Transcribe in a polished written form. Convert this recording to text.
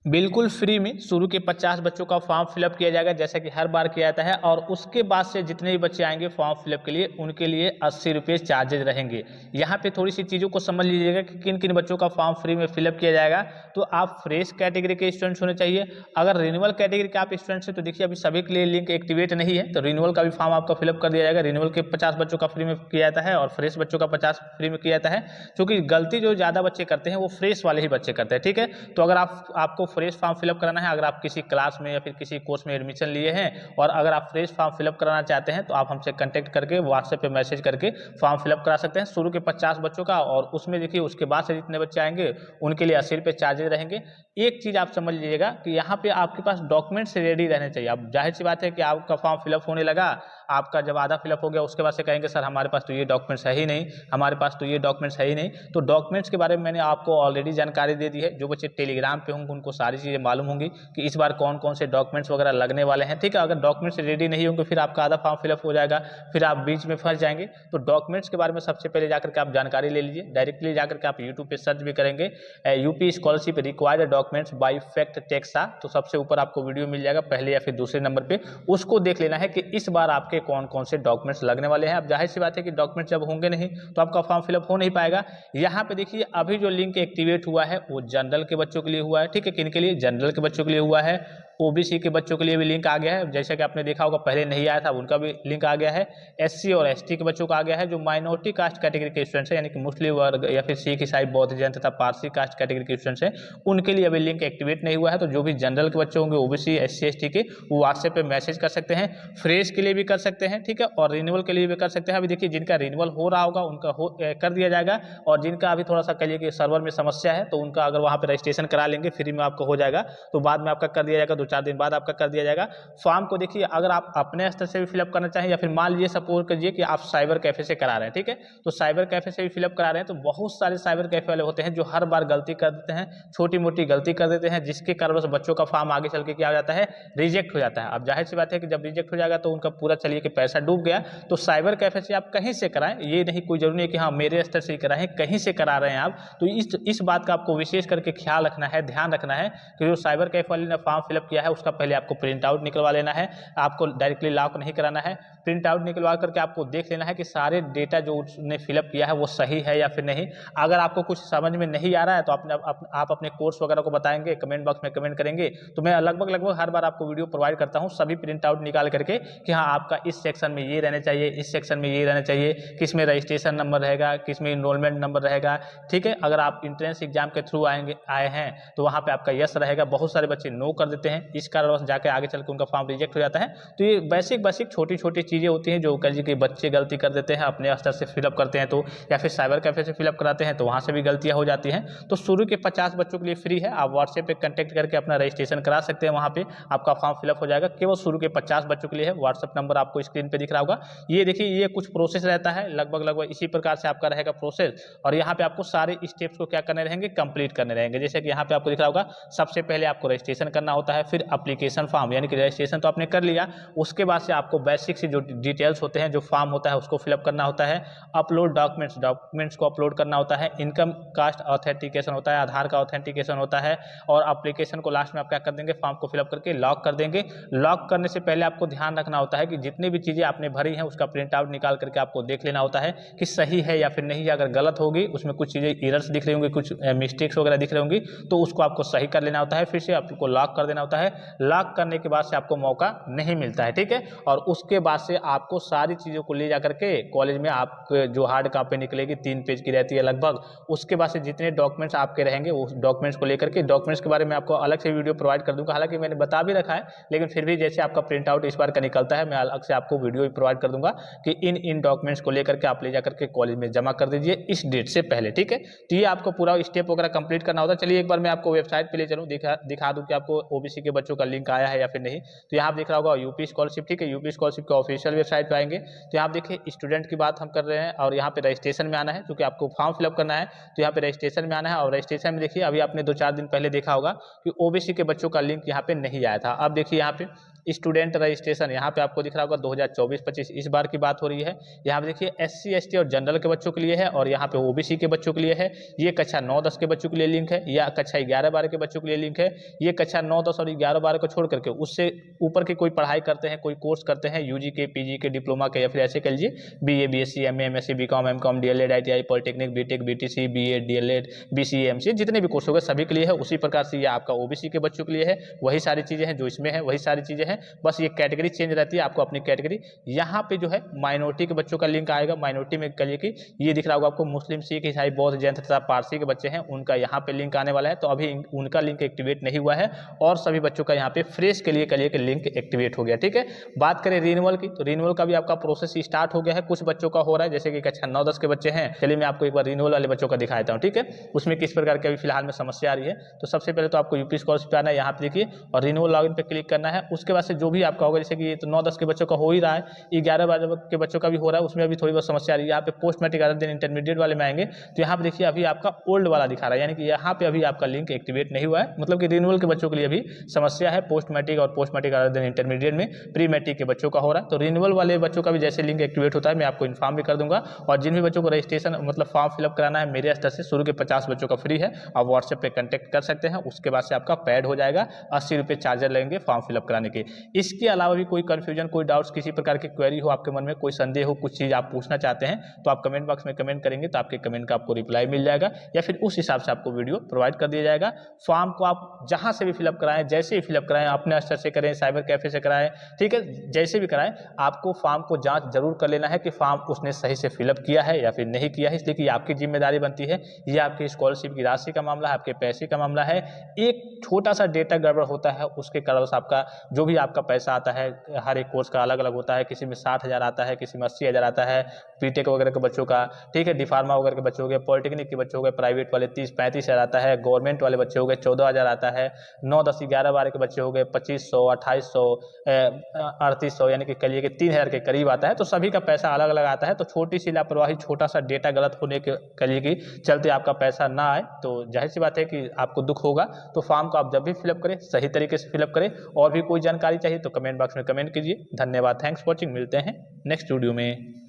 बिल्कुल फ्री में शुरू के 50 बच्चों का फॉर्म फिलअप किया जाएगा, जैसा कि हर बार किया जाता है। और उसके बाद से जितने भी बच्चे आएंगे फॉर्म फिलअप के लिए, उनके लिए 80 रुपये चार्जेज रहेंगे। यहाँ पे थोड़ी सी चीज़ों को समझ लीजिएगा कि किन किन बच्चों का फॉर्म फ्री में फिलअप किया जाएगा। तो आप फ्रेश कैटेगरी के स्टूडेंट्स होने चाहिए। अगर रिन्यूअल कैटेगरी के आप स्टूडेंट्स हैं तो देखिए अभी सभी के लिए लिंक एक्टिवेट नहीं है, तो रिन्यूअल का भी फॉर्म आपका फिलअप कर दिया जाएगा। रिन्यूअल के 50 बच्चों का फ्री में किया जाता है और फ्रेश बच्चों का 50 फ्री में किया जाता है, क्योंकि गलती जो ज़्यादा बच्चे करते हैं वो फ्रेश वाले ही बच्चे करते हैं। ठीक है, तो अगर आपको फ्रेश फॉर्म फिलअप कराना है, अगर आप किसी क्लास में या फिर किसी कोर्स में एडमिशन लिए हैं और अगर आप फ्रेश फॉर्म फिलअप कराना चाहते हैं, तो आप हमसे कांटेक्ट करके व्हाट्सएप पे मैसेज करके फॉर्म फिलअप करा सकते हैं शुरू के 50 बच्चों का। और उसमें देखिए उसके बाद से जितने बच्चे आएंगे उनके लिए 80 रुपये चार्जेज रहेंगे। एक चीज़ आप समझ लीजिएगा कि यहाँ पे आपके पास डॉक्यूमेंट्स रेडी रहने चाहिए। अब जाहिर सी बात है कि आपका फॉर्म फिलअप होने लगा, आपका जब आधा फिलअप हो गया उसके बाद से कहेंगे सर हमारे पास तो ये डॉक्यूमेंट्स है ही नहीं, हमारे पास तो ये डॉक्यूमेंट्स है ही नहीं। तो डॉक्यूमेंट्स के बारे में मैंने आपको ऑलरेडी जानकारी दे दी है। जो बच्चे टेलीग्राम पे होंगे उनको सारी चीज़ें मालूम होंगी कि इस बार कौन कौन से डॉक्यूमेंट्स वगैरह लगने वाले हैं। ठीक है, अगर डॉक्यूमेंट्स रेडी नहीं होंगे फिर आपका आधा फॉर्म फिलअप हो जाएगा, फिर आप बीच में फंस जाएंगे। तो डॉक्यूमेंट्स के बारे में सबसे पहले जाकर के आप जानकारी ले लीजिए। डायरेक्टली जाकर के आप यूट्यूब पे सर्च भी करेंगे UP scholarship required documents by fact taxa, तो सबसे ऊपर आपको वीडियो मिल जाएगा पहले या फिर दूसरे नंबर पे। उसको देख लेना है कि इस बार आपके कौन कौन से डॉक्यूमेंट्स लगने वाले हैं। अब जाहिर सी बात है कि डॉक्यूमेंट्स जब होंगे नहीं तो आपका फॉर्म फिलअप हो नहीं पाएगा। यहाँ पे देखिए अभी जो लिंक एक्टिवेट हुआ है वो जनरल के बच्चों के लिए हुआ है। ठीक है, किन के लिए? जनरल के बच्चों के लिए हुआ है। ओबीसी के बच्चों के लिए भी लिंक आ गया है, जैसा कि आपने देखा होगा पहले नहीं आया था, उनका भी लिंक आ गया है। एससी और एसटी के बच्चों का आ गया है। जो माइनॉरिटी कास्ट कैटेगरी के स्टूडेंट्स हैं, यानी कि मुस्लिम वर्ग या फिर सिख ईसाई बौद्ध जैन तथा पारसी कास्ट कैटेगरी के स्टूडेंट्स हैं, उनके लिए अभी लिंक एक्टिवेट नहीं हुआ है। तो जो भी जनरल के बच्चे होंगे ओबीसी एससी एसटी के, वो व्हाट्सएप पे मैसेज कर सकते हैं। फ्रेश के लिए भी कर सकते हैं, ठीक है, और रिन्यूअल के लिए भी कर सकते हैं। अभी देखिए जिनका रिन्यूअल हो रहा होगा उनका कर दिया जाएगा, और जिनका अभी थोड़ा सा कहिए कि सर्वर में समस्या है तो उनका अगर वहाँ पे रजिस्ट्रेशन करा लेंगे फ्री में आपको हो जाएगा, तो बाद में आपका कर दिया जाएगा, 2-4 दिन बाद आपका कर दिया जाएगा। फॉर्म को देखिए अगर आप अपने स्तर से भी फिलअप करना चाहें या फिर मान लीजिए सपोज कीजिए कि आप साइबर कैफे से करा रहे हैं, ठीक है, तो साइबर कैफे से भी फिलअप करा रहे हैं, तो बहुत सारे साइबर कैफे वाले होते हैं जो हर बार गलती कर देते हैं, छोटी मोटी गलती कर देते हैं, जिसके कारण बच्चों का फॉर्म आगे चल के क्या हो जाता है, रिजेक्ट हो जाता है। अब जाहिर सी बात है कि जब रिजेक्ट हो जाएगा तो उनका पूरा चलिए कि पैसा डूब गया। तो साइबर कैफे से आप कहीं से कराएं, ये नहीं कोई जरूरी है कि हाँ मेरे स्तर से ही कराएं, कहीं से करा रहे हैं आप, तो इस बात का आपको विशेष करके ख्याल रखना है, ध्यान रखना है कि जो साइबर कैफे वाले ने फॉर्म फिलअप किया है उसका पहले आपको प्रिंट आउट निकलवा लेना है। आपको डायरेक्टली लॉक नहीं कराना है, प्रिंट आउट निकलवा करके आपको देख लेना है कि सारे डेटा जो उसने फिलअप किया है वो सही है या फिर नहीं। अगर आपको कुछ समझ में नहीं आ रहा है तो आप अपने कोर्स वगैरह को बताएंगे, कमेंट बॉक्स में कमेंट करेंगे, तो मैं लगभग हर बार आपको वीडियो प्रोवाइड करता हूँ सभी प्रिंट आउट निकाल करके कि हाँ आपका इस सेक्शन में ये रहने चाहिए, इस सेक्शन में ये रहना चाहिए, किस में रजिस्ट्रेशन नंबर रहेगा, किस में इनरोलमेंट नंबर रहेगा। ठीक है, अगर आप इंट्रेंस एग्जाम के थ्रू आए हैं तो वहाँ पे आपका यस रहेगा। बहुत सारे बच्चे नो कर देते हैं, इस कारण जाके आगे चल के उनका फॉर्म रिजेक्ट हो जाता है। तो ये बेसिक छोटी छोटी चीज़ें होती हैं जो कह कि बच्चे गलती कर देते हैं, अपने स्तर से फिलअप करते हैं तो, या फिर साइबर कैफे से फिलअप कराते हैं तो वहाँ से भी गलतियाँ हो जाती हैं। तो शुरू के 50 बच्चों के लिए फ्री है, आप व्हाट्सएप पे कॉन्टैक्ट करके अपना रजिस्ट्रेशन करा सकते हैं, वहाँ पे आपका फॉर्म फिलअप हो जाएगा। केवल शुरू के 50 बच्चों के लिए है। व्हाट्सएप नंबर आपको स्क्रीन पे दिख रहा होगा। ये देखिए ये कुछ प्रोसेस रहता है, लगभग इसी प्रकार से आपका रहेगा प्रोसेस। और यहाँ पे आपको सारे स्टेप्स को क्या करने रहेंगे, कंप्लीट करने रहेंगे। जैसे कि यहाँ पे आपको दिख रहा होगा, सबसे पहले आपको रजिस्ट्रेशन करना होता है, फिर एप्लीकेशन फॉर्म, यानी कि रजिस्ट्रेशन तो आपने कर लिया, उसके बाद से आपको बेसिक से जो डिटेल्स होते हैं, जो फॉर्म होता है उसको फिलअप करना होता है। अपलोड डॉक्यूमेंट्स को अपलोड करना होता है। इनकम कास्ट ऑथेंटिकेशन होता है, आधार का ऑथेंटिकेशन होता है। और एप्लीकेशन को लास्ट में आप क्या कर देंगे, फॉर्म को फिलअप करके लॉक कर देंगे। लॉक करने से पहले आपको ध्यान रखना होता है कि जितनी भी चीज़ें आपने भरी हैं उसका प्रिंट आउट निकाल करके आपको देख लेना होता है कि सही है या फिर नहीं। अगर गलत होगी, उसमें कुछ चीज़ें एरर्स दिख रही होंगी, कुछ मिस्टेक्स वगैरह दिख रही होंगी, तो उसको आपको सही कर लेना होता है। फिर से आपको लॉक कर देना होता है। लॉक करने के बाद से आपको मौका नहीं मिलता है, ठीक है। और उसके बाद से आपको सारी चीज़ों को ले जा करके कॉलेज में आप जो हार्ड कॉपी निकलेगी 3 पेज की रहती है लगभग, उसके बाद से जितने डॉक्यूमेंट्स आपके रहेंगे उस डॉक्यूमेंट्स को लेकर के, डॉक्यूमेंट्स के बारे में आपको अलग से वीडियो प्रोवाइड कर दूंगा, हालांकि मैंने बता भी रखा है, लेकिन फिर भी जैसे आपका प्रिंट आउट इस बार का निकलता है मैं अलग से आपको वीडियो भी प्रोवाइड कर दूंगा कि इन डॉक्यूमेंट्स को लेकर के आप ले जाकर के कॉलेज में जमा कर दीजिए इस डेट से पहले, ठीक है। तो ये आपको पूरा स्टेप वगैरह कंप्लीट करना होता है। चलिए एक बार मैं आपको वेबसाइट पे ले चलूँ, दिखा दूँ कि आपको ओबीसी के बच्चों का लिंक आया है या फिर नहीं। तो यहाँ आप दिख रहा होगा यूपी स्कॉलरशिप, ठीक है, यूपी स्कॉलरशिप के ऑफिशियल वेबसाइट पे आएंगे तो यहाँ आप देखिए स्टूडेंट की बात हम कर रहे हैं और यहाँ पे रजिस्ट्रेशन में आना है, क्योंकि आपको फॉर्म फिलअप करना है तो यहाँ पे रजिस्ट्रेशन में आना है। और रजिस्ट्रेशन में देखिए अभी आपने 2-4 दिन पहले देखा होगा कि ओबीसी के बच्चों का लिंक यहाँ पे नहीं आया था। अब देखिए यहाँ पे स्टूडेंट रजिस्ट्रेशन यहाँ पे आपको दिख रहा होगा 2024-25 इस बार की बात हो रही है। यहाँ पे देखिए SC ST और जनरल के बच्चों के लिए है और यहाँ पे OBC के बच्चों के लिए है। ये कक्षा 9-10 के बच्चों के लिए लिंक है, या कक्षा 11-12 के बच्चों के लिए लिंक है। ये कक्षा 9-10 और 11-12 को छोड़ करके उससे ऊपर की कोई पढ़ाई करते हैं, कोई कोर्स करते हैं, UG के, PG के, डिप्लोमा के, या फिर ऐसे कह लीजिए BA BSc MA MSc BCom MCom DLED ITI polytechnic BTech BTC BA DLED BCA MCA जितने भी कोर्स होंगे सभी के लिए है। उसी प्रकार से ये आपका OBC के बच्चों के लिए है, वही सारी चीज़ें हैं जो इसमें है, वही सारी चीज़ें हैं, बस ये कैटेगरी चेंज रहती है। आपको अपनी कैटेगरी यहाँ पे जो है माइनॉरिटी के बच्चों का लिंक आएगा। माइनॉरिटी में कहिए कि ये दिख रहा होगा आपको मुस्लिम, सिख, ईसाई, बौद्ध, जैन तथा पारसी के बच्चे हैं, उनका यहाँ पे लिंक आने वाला है। तो अभी उनका लिंक एक्टिवेट नहीं हुआ है और सभी बच्चों का यहाँ पे फ्रेश के लिए कहिए कि लिंक एक्टिवेट हो गया। ठीक है, बात करें रिन्यूअल की, तो रिन्यूअल का भी आपका प्रोसेस स्टार्ट हो गया है। कुछ बच्चों का हो रहा है, जैसे कि कक्षा 9-10 के बच्चे हैं। चलिए मैं आपको एक बार रिन्यूअल वाले बच्चों का दिखा देता हूँ। ठीक है, उसमें किस प्रकार की अभी फिलहाल में समस्या आ रही है। तो सबसे पहले तो आपको यूपी स्कॉलरशिप पे आना है, यहाँ पे देखिए और रिन्यूअल लॉगिन पे क्लिक करना है। उसके बाद से जो भी आपका होगा, जैसे कि तो 9-10 के बच्चों का हो ही रहा है, 11-12 के बच्चों का भी हो रहा है, उसमें अभी थोड़ी बहुत समस्या आ रही है। यहाँ पे post matric other than intermediate वाले में आएंगे तो यहाँ पे देखिए अभी आपका ओल्ड वाला दिखा रहा है, यानी कि यहाँ पे अभी आपका लिंक एक्टिवेट नहीं हुआ है। मतलब कि रिन्यूअल के बच्चों के लिए अभी समस्या है। पोस्ट मैट्रिक और post matric other than intermediate में प्री मैट्रिक के बच्चों का हो रहा है। तो रिन्यूअल वाले बच्चों का भी जैसे लिंक एक्टिवेट होता है मैं आपको इन्फॉर्म भी कर दूंगा। और जिन भी बच्चों को रजिस्ट्रेशन मतलब फॉर्म फिलअप कराना है मेरे स्तर से शुरू के 50 बच्चों का फ्री है, आप व्हाट्सएप पे कॉन्टैक्ट कर सकते हैं। उसके बाद से आपका पैड हो जाएगा, 80 रुपये चार्जर लगेंगे फॉर्म फिलअप कराने के। इसके अलावा भी कोई कन्फ्यूजन, कोई डाउट्स, किसी प्रकार की क्वेरी हो आपके मन में, कोई संदेह हो, कुछ चीज़ आप पूछना चाहते हैं तो आप कमेंट बॉक्स में कमेंट करेंगे तो आपके कमेंट का आपको रिप्लाई मिल जाएगा, या फिर उस हिसाब से आपको वीडियो प्रोवाइड कर दिया जाएगा। फॉर्म को आप जहाँ से भी फिलअप कराएं, जैसे ही फिलअप कराएं, अपने स्तर से करें, साइबर कैफे से कराएं, ठीक है, जैसे भी कराएं, आपको फॉर्म को जांच जरूर कर लेना है कि फॉर्म उसने सही से फिलअप किया है या फिर नहीं किया है। इसलिए कि आपकी जिम्मेदारी बनती है, ये आपकी स्कॉलरशिप की राशि का मामला है, आपके पैसे का मामला है। एक छोटा सा डेटा गड़बड़ होता है, उसके कारण से आपका जो भी आपका पैसा आता है, हर एक कोर्स का अलग अलग होता है, किसी में 60,000 आता है, किसी में 80,000 आता है, बीटेक वगैरह के बच्चों का, ठीक है, डिफार्मा वगैरह के बच्चों हो गए, पॉलिटेक्निक के बच्चों हो गए, प्राइवेट वाले 30-35,000 आता है, गवर्नमेंट वाले बच्चे हो गए 14,000 आता है, 9-10 11-12 के बच्चे हो गए 2500, 2800, 3800, यानी कि कहिए कि 3,000 के करीब आता है। तो सभी का पैसा अलग अलग आता है। तो छोटी सी लापरवाही, छोटा सा डेटा गलत होने के कहिए कि चलते आपका पैसा ना आए तो जाहिर सी बात है कि आपको दुख होगा। तो फॉर्म को आप जब भी फिलअप करें सही तरीके से फिलअप करें। और भी कोई जानकारी चाहिए तो कमेंट बॉक्स में कमेंट कीजिए। धन्यवाद, थैंक्स फॉर वॉचिंग। मिलते हैं नेक्स्ट वीडियो में।